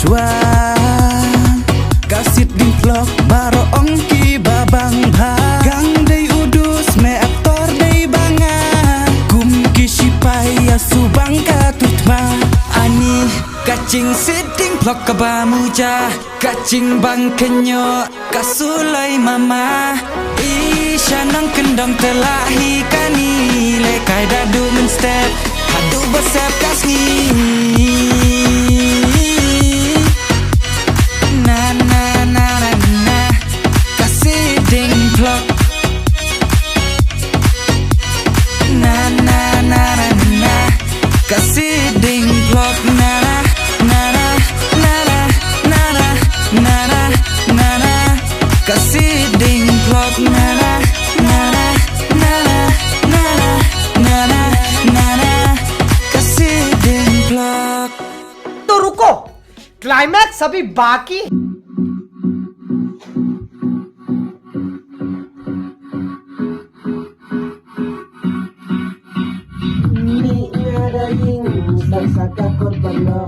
shwa kasit di vlog baro ongki babang bha gang dei udus me aktor dei banga kum kisipai ya subang katutma ani kacing sitting vlog kabamuja kacing bang kenyo kasulai mama isya nang kendong telahi kani lekai dadu men step hadu besep kasni Kasiding vlog nana nana nana nana nana nana Kasiding vlog nana nana nana nana nana nana Kasiding vlog तो रुको, क्लाइमैक्स अभी बाकी। Saka korban lo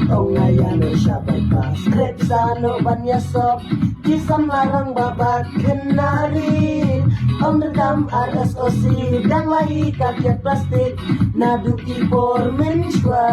Ongayano siya bypass Script sa ano banyasop Kisam larang babat kenari Om rekam RSOC Dan lahi kakiat plastik Naduki por menshwa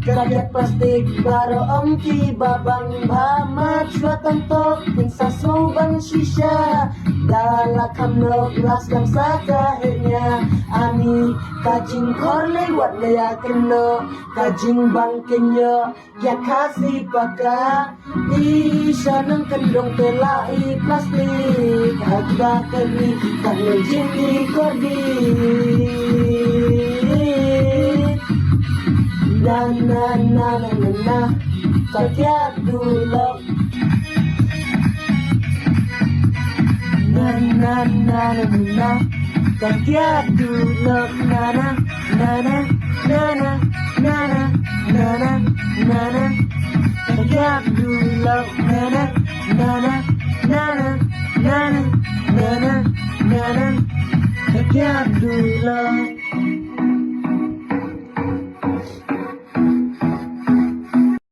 Kakiat plastik Baro ongki babang bamat Shwa tantok Pinsa sobang shisha Dalakam no gelas yang sakahirnya Ani kajing kor lewat gaya kena kajing bangkenya ya kasih paka isya nang kendong telai plastik harga kini kami jini kordi na na na na na na kakiat dulu na na na na na kakiat dulu nana nana nana nana nana nana kakiat dulu nana nana nana nana nana nana kakiat dulu